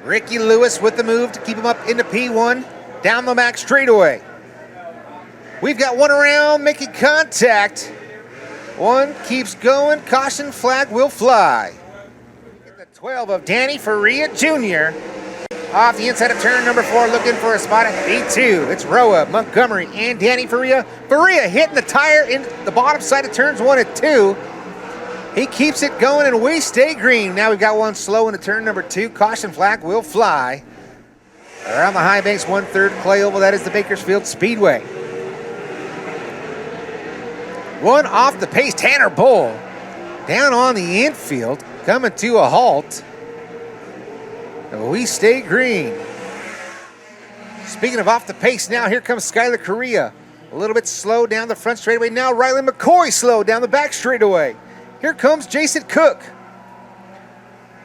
Ricky Lewis with the move to keep him up into P1 down the back straightaway. We've got one around making contact. One keeps going, caution flag will fly. The 12 of Danny Faria Jr. off the inside of turn number 4, looking for a spot at P2. It's Roa, Montgomery, and Danny Faria. Faria hitting the tire in the bottom side of turns 1 and 2. He keeps it going, and we stay green. Now we've got one slow into turn number 2. Caution flag will fly. Around the high banks, 1/3 clay oval. That is the Bakersfield Speedway. One off the pace, Tanner Bull down on the infield, coming to a halt. And we stay green. Speaking of off the pace, now here comes Skylar Correa. A little bit slow down the front straightaway. Now Riley McCoy slow down the back straightaway. Here comes Jason Cook.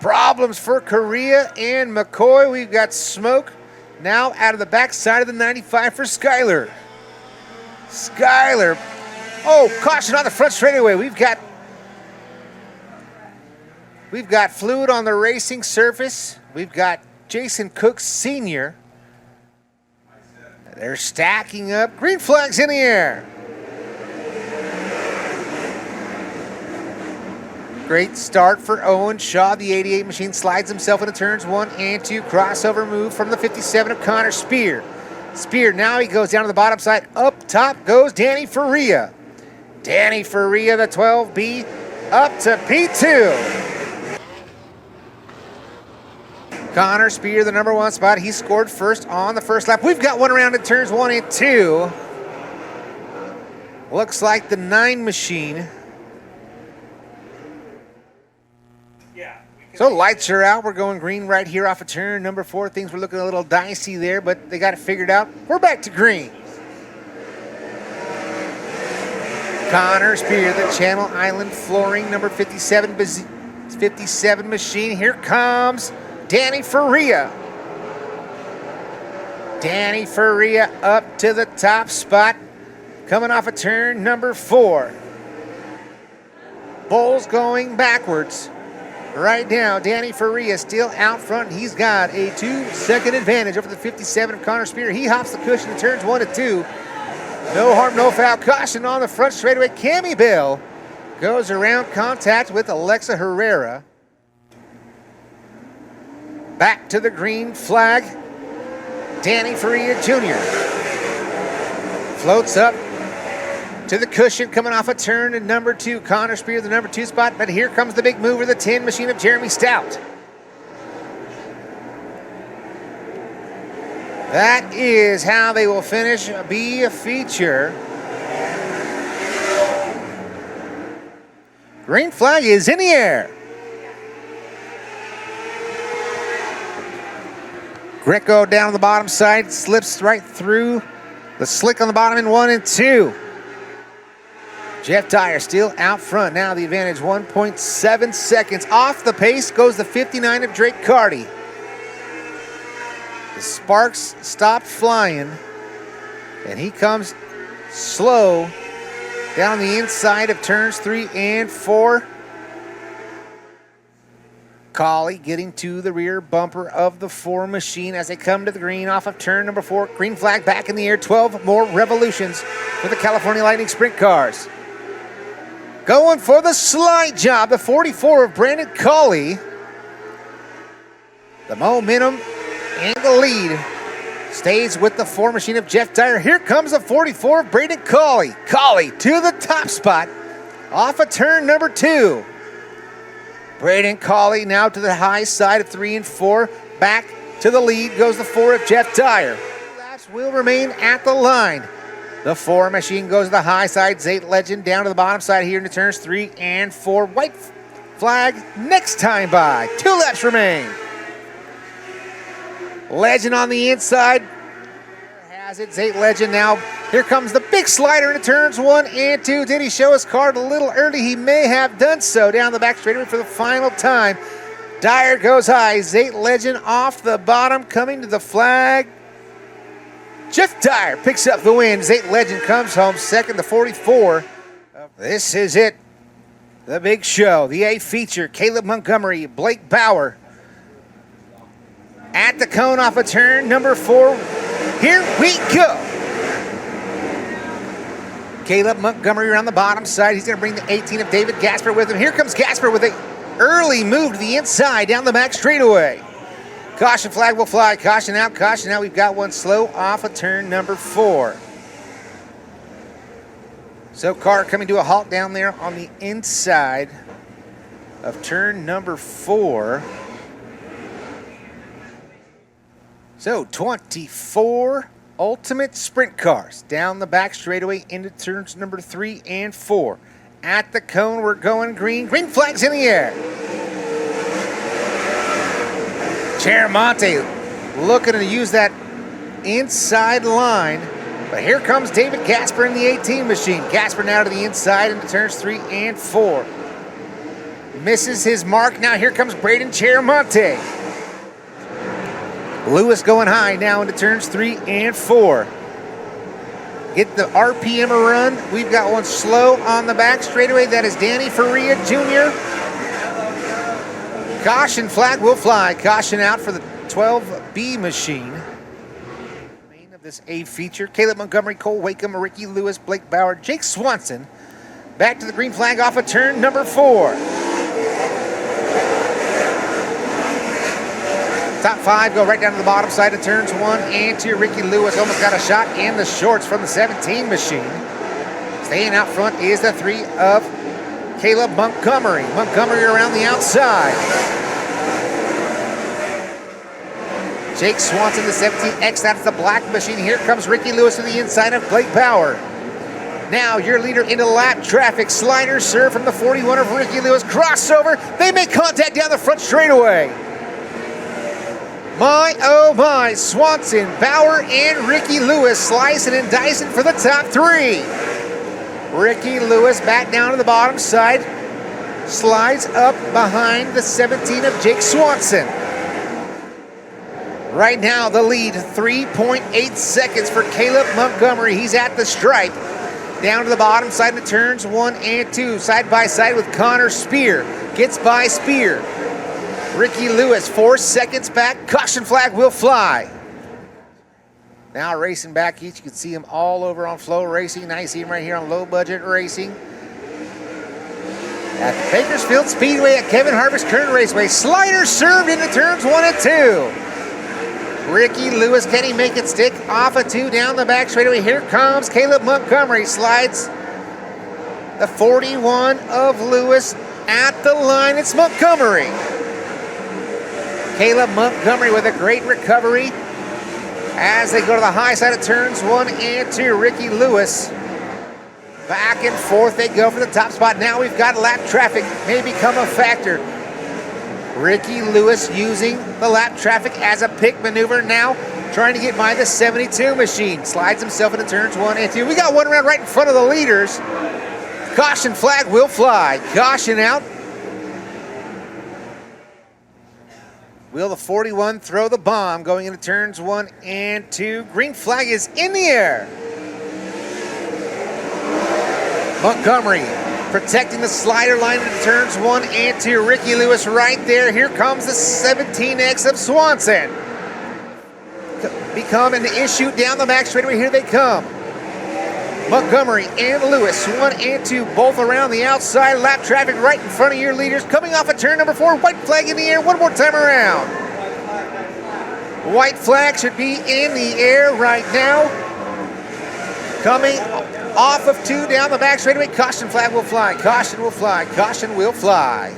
Problems for Correa and McCoy. We've got smoke now out of the back side of the 95 for Skylar. Skylar. Oh, caution on the front straightaway. We've got fluid on the racing surface. We've got Jason Cook Sr. They're stacking up. Green flags in the air. Great start for Owen Shaw. The 88 machine slides himself into turns 1 and 2. Crossover move from the 57 of Connor Spear. Spear, now he goes down to the bottom side. Up top goes Danny Faria. Danny Faria, the 12B, up to P2. Connor Spear, the number 1 spot. He scored first on the first lap. We've got one around in turns 1 and 2. Looks like the 9 machine. So lights are out. We're going green right here off of turn number 4. Things were looking a little dicey there, but they got it figured out. We're back to green. Connor Spear, the Channel Island Flooring, number 57 machine. Here comes Danny Faria. Danny Faria up to the top spot, coming off of turn number 4. Bulls going backwards. Right now, Danny Faria still out front. He's got a 2-second advantage over the 57 of Connor Spear. He hops the cushion in turns 1 and 2. No harm, no foul. Caution on the front straightaway. Cammy Bell goes around contact with Alexa Herrera. Back to the green flag. Danny Faria Jr. floats up to the cushion, coming off a turn in number 2. Connor Spear, the number 2 spot. But here comes the big mover, the 10 machine of Jeremy Stout. That is how they will finish, be a feature. Green flag is in the air. Greco down on the bottom side, slips right through the slick on the bottom in 1 and 2. Jeff Dyer still out front. Now the advantage 1.7 seconds. Off the pace goes the 59 of Drake Carty. The sparks stop flying, and he comes slow down the inside of turns 3 and 4. Colley getting to the rear bumper of the 4 machine as they come to the green off of turn number 4. Green flag back in the air. 12 more revolutions for the California Lightning Sprint cars. Going for the slide job, the 44 of Brandon Colley. The momentum and the lead stays with the 4 machine of Jeff Dyer. Here comes the 44 of Brandon Colley. Colley to the top spot off of turn number 2. Brandon Colley now to the high side of 3 and 4. Back to the lead goes the 4 of Jeff Dyer. Laps will remain at the line. The 4 machine goes to the high side. Zate Legend down to the bottom side here into turns 3 and 4. White flag next time by. 2 laps remain. Legend on the inside. Has it. Zate Legend now. Here comes the big slider into turns 1 and 2. Did he show his card a little early? He may have done so. Down the back straightaway for the final time. Dyer goes high. Zate Legend off the bottom, coming to the flag. Jeff Dyer picks up the win. Zate Legend comes home second, the 44. This is it. The big show. The A feature. Caleb Montgomery, Blake Bauer, At the cone off of turn number 4. Here we go. Caleb Montgomery around the bottom side. He's going to bring the 18 of David Gasper with him. Here comes Gasper with an early move to the inside down the back straightaway. Caution flag will fly. Caution out, caution out. We've got one slow off of turn number 4. So car coming to a halt down there on the inside of turn number 4. So 24 ultimate sprint cars down the back straightaway into turns number 3 and 4. At the cone, we're going green. Green flag's in the air. Cheramonte looking to use that inside line. But here comes David Gasper in the 18 machine. Gasper now to the inside into turns 3 and 4. Misses his mark. Now here comes Braden Cheramonte. Lewis going high now into turns 3 and 4. Get the RPM a run. We've got one slow on the back straightaway. That is Danny Faria Jr. Caution flag will fly. Caution out for the 12B machine. Main of this A feature. Caleb Montgomery, Cole Wakeham, Ricky Lewis, Blake Bauer, Jake Swanson. Back to the green flag off of turn number 4. Top 5 go right down to the bottom side of turns 1 and 2. Ricky Lewis almost got a shot in the shorts from the 17 machine. Staying out front is the 3 of Caleb Montgomery. Montgomery around the outside. Jake Swanson, the 17X, that's the black machine. Here comes Ricky Lewis to the inside of Blake Bauer. Now your leader into lap traffic. Slider serve from the 41 of Ricky Lewis. Crossover. They make contact down the front straightaway. My, oh my, Swanson, Bauer, and Ricky Lewis slicing and dicing for the top 3. Ricky Lewis back down to the bottom side. Slides up behind the 17 of Jake Swanson. Right now, the lead, 3.8 seconds for Caleb Montgomery. He's at the stripe. Down to the bottom side of turns 1 and 2. Side by side with Connor Spear. Gets by Spear. Ricky Lewis, 4 seconds back. Caution flag will fly. Now racing back each. You can see him all over on Flow Racing. Now you see him right here on Low Budget Racing. At the Bakersfield Speedway at Kevin Harvick's Kern Raceway. Slider served into turns 1 and 2. Ricky Lewis, can he make it stick? Off of 2 down the back straightaway. Here comes Caleb Montgomery. Slides the 41 of Lewis at the line. It's Montgomery. Caleb Montgomery with a great recovery as they go to the high side of turns 1 and 2. Ricky Lewis, back and forth they go for the top spot. Now we've got lap traffic may become a factor. Ricky Lewis using the lap traffic as a pick maneuver now, trying to get by the 72 machine. Slides himself into turns 1 and 2. We got one around right in front of the leaders. Caution flag will fly. Caution out. Will the 41 throw the bomb going into turns 1 and 2? Green flag is in the air. Montgomery protecting the slider line into turns 1 and 2. Ricky Lewis right there. Here comes the 17X of Swanson. Become an issue down the back straightaway. Here they come. Montgomery and Lewis, 1 and 2, both around the outside. Lap traffic right in front of your leaders. Coming off of turn number 4, white flag in the air. One more time around. White flag should be in the air right now. Coming off of 2 down the back straightaway. Caution flag will fly. Caution will fly. Caution will fly.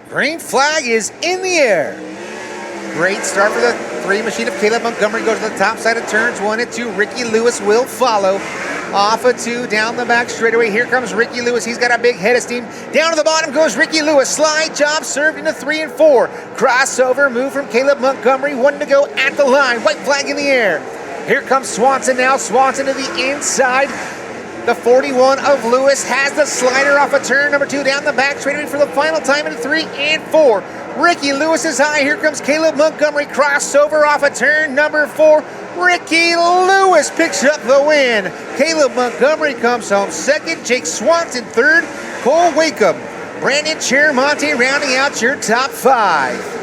Green flag is in the air. Great start for the 3 machine of Caleb Montgomery. Goes to the top side of turns 1 and 2. Ricky Lewis will follow. Off of 2 down the back straightaway. Here comes Ricky Lewis. He's got a big head of steam. Down to the bottom goes Ricky Lewis. Slide job served into 3 and 4. Crossover move from Caleb Montgomery. 1 to go at the line. White flag in the air. Here comes Swanson now. Swanson to the inside. The 41 of Lewis has the slider off of turn number 2 down the back straightaway for the final time into 3 and 4. Ricky Lewis is high. Here comes Caleb Montgomery. Crossover off of turn number 4. Ricky Lewis picks up the win. Caleb Montgomery comes home second. Jake Swanson third. Cole Wakeham, Brandon Cheramonte rounding out your top 5.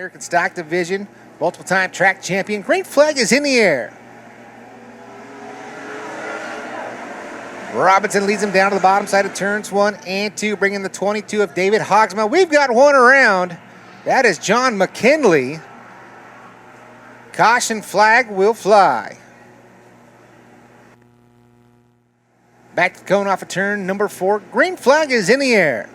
American Stock Division, multiple-time track champion. Green flag is in the air. Robinson leads him down to the bottom side of turns 1 and 2, bringing the 22 of David Hogsma. We've got one around. That is John McKinley. Caution flag will fly. Back to the cone off of turn number 4. Green flag is in the air.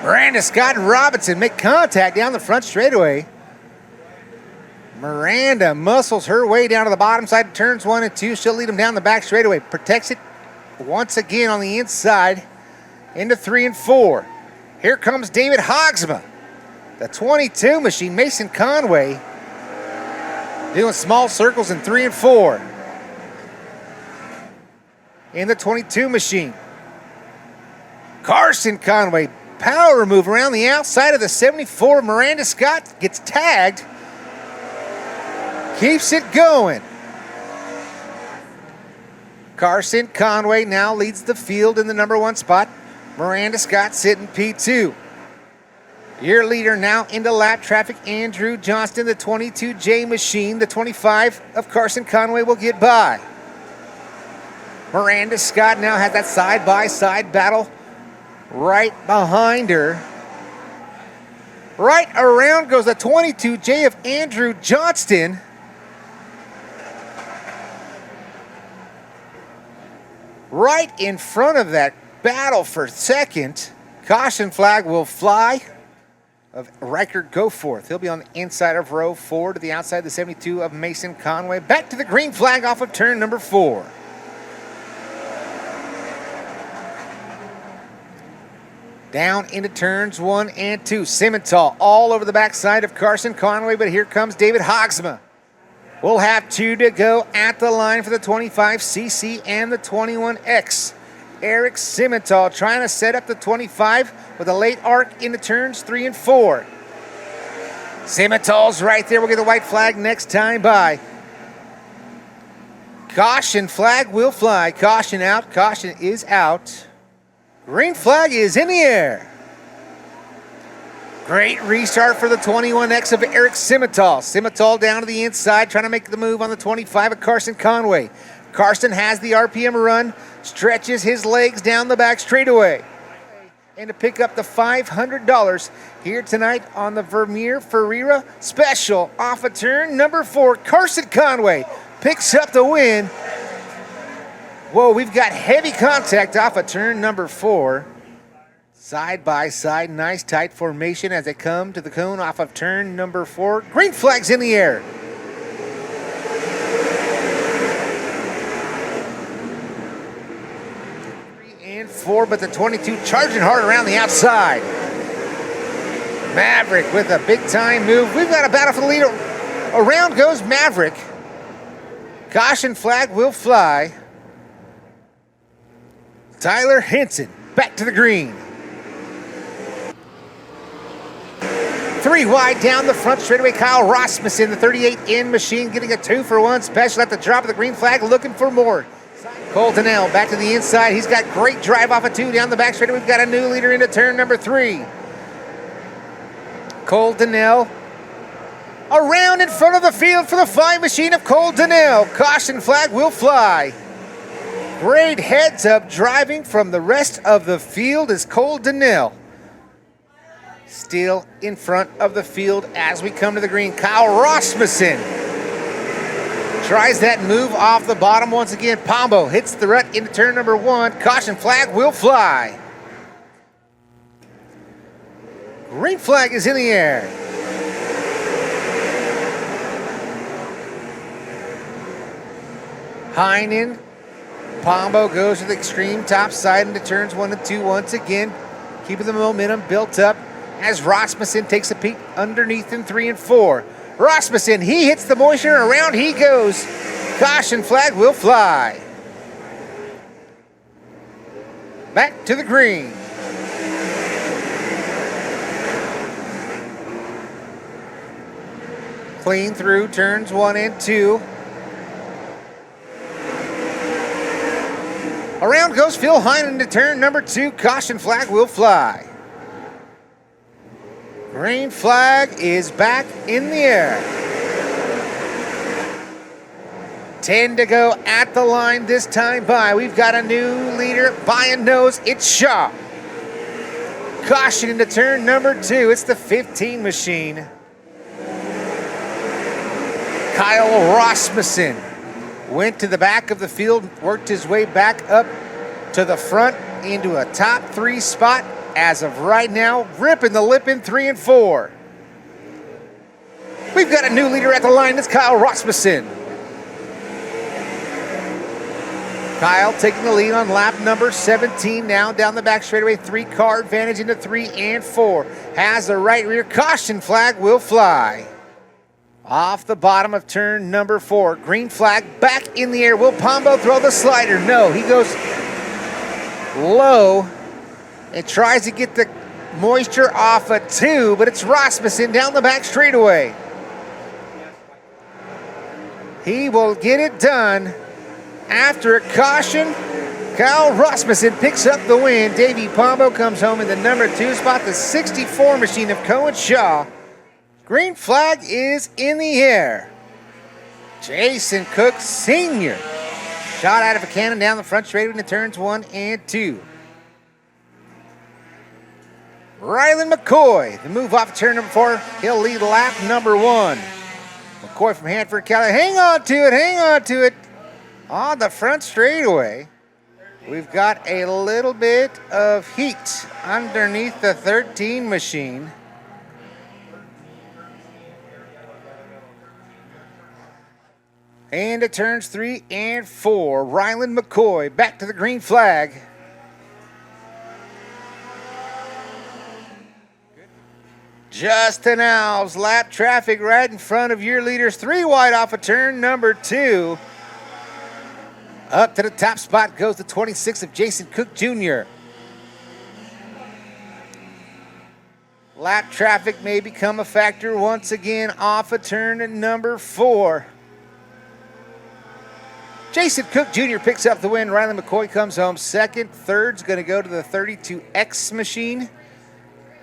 Miranda Scott and Robinson make contact down the front straightaway. Miranda muscles her way down to the bottom side of turns 1 and 2. She'll lead him down the back straightaway. Protects it once again on the inside into 3 and 4. Here comes David Hogsma. The 22 machine, Mason Conway, doing small circles in 3 and 4. In the 22 machine. Carson Conway, power move around the outside of the 74. Miranda Scott gets tagged. Keeps it going. Carson Conway now leads the field in the number 1 spot. Miranda Scott sitting P2. Your leader now into lap traffic, Andrew Johnston, the 22J machine. The 25 of Carson Conway will get by. Miranda Scott now has that side-by-side battle right behind her. Right around goes the 22J of Andrew Johnston. Right in front of that battle for second. Caution flag will fly of Riker Goforth. He'll be on the inside of row 4 to the outside of the 72 of Mason Conway. Back to the green flag off of turn number 4. Down into turns 1 and 2. Simmental all over the backside of Carson Conway, but here comes David Hogsma. We'll have 2 to go at the line for the 25cc and the 21X. Eric Simmental trying to set up the 25 with a late arc into turns 3 and 4. Simmental's right there. We'll get the white flag next time by. Caution flag will fly. Caution out. Caution is out. Green flag is in the air. Great restart for the 21X of Eric Simmental. Simmental down to the inside, trying to make the move on the 25 of Carson Conway. Carson has the RPM run, stretches his legs down the back straightaway. And to pick up the $500 here tonight on the Vermeer Ferreira Special off of turn number 4. Carson Conway picks up the win. Whoa, we've got heavy contact off of turn number 4. Side by side, nice tight formation as they come to the cone off of turn number 4. Green flag's in the air. And 4, but the 22 charging hard around the outside. Maverick with a big time move. We've got a battle for the lead. Around goes Maverick. Caution flag will fly. Tyler Henson back to the green. 3 wide down the front straightaway. Kyle Rasmussen, the 38N machine, getting a 2-for-1 special at the drop of the green flag, looking for more. Cole Donnell back to the inside. He's got great drive off of 2 down the back straightaway. We've got a new leader into turn number 3. Cole Donnell around in front of the field for the 5 machine of Cole Donnell. Caution flag will fly. Great heads up driving from the rest of the field is Cole Donnell. Still in front of the field as we come to the green. Kyle Rasmussen tries that move off the bottom once again. Pombo hits the rut into turn number 1. Caution flag will fly. Green flag is in the air. Heinen. Pombo goes to the extreme top side into turns 1 and 2 once again, keeping the momentum built up as Rasmussen takes a peek underneath in 3 and 4. Rasmussen, he hits the moisture, around he goes. Caution flag will fly. Back to the green. Clean through turns 1 and 2. Around goes Phil Heinen to turn number 2. Caution flag will fly. Green flag is back in the air. 10 to go at the line this time by. We've got a new leader by a nose. It's Shaw. Caution into turn number 2. It's the 15 machine. Kyle Rasmussen went to the back of the field, worked his way back up to the front into a top 3 spot. As of right now, ripping the lip in 3 and 4. We've got a new leader at the line. It's Kyle Rasmussen. Kyle taking the lead on lap number 17 now down the back straightaway. 3-car advantage into 3 and 4. Has the right rear. Caution flag will fly. Off the bottom of turn number 4. Green flag back in the air. Will Pombo throw the slider? No, he goes low and tries to get the moisture off a 2, but it's Rasmussen down the back straightaway. He will get it done. After a caution, Kyle Rasmussen picks up the win. Davey Pombo comes home in the number 2 spot, the 64 machine of Cohen Shaw. Green flag is in the air. Jason Cook Sr. shot out of a cannon down the front straight into turns 1 and 2. Rylan McCoy, the move off turn number 4. He'll lead lap number 1. McCoy from Hanford, Cali. Hang on to it. On the front straightaway, we've got a little bit of heat underneath the 13 machine. And it turns 3 and 4. Rylan McCoy back to the green flag. Justin Alves, lap traffic right in front of your leaders. 3 wide off of turn number 2. Up to the top spot goes the 26 of Jason Cook Jr. Lap traffic may become a factor once again off of turn number 4. Jason Cook Jr. picks up the win. Rylan McCoy comes home second. Third's going to go to the 32X machine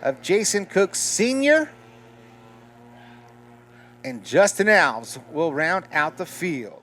of Jason Cook Sr. And Justin Alves will round out the field.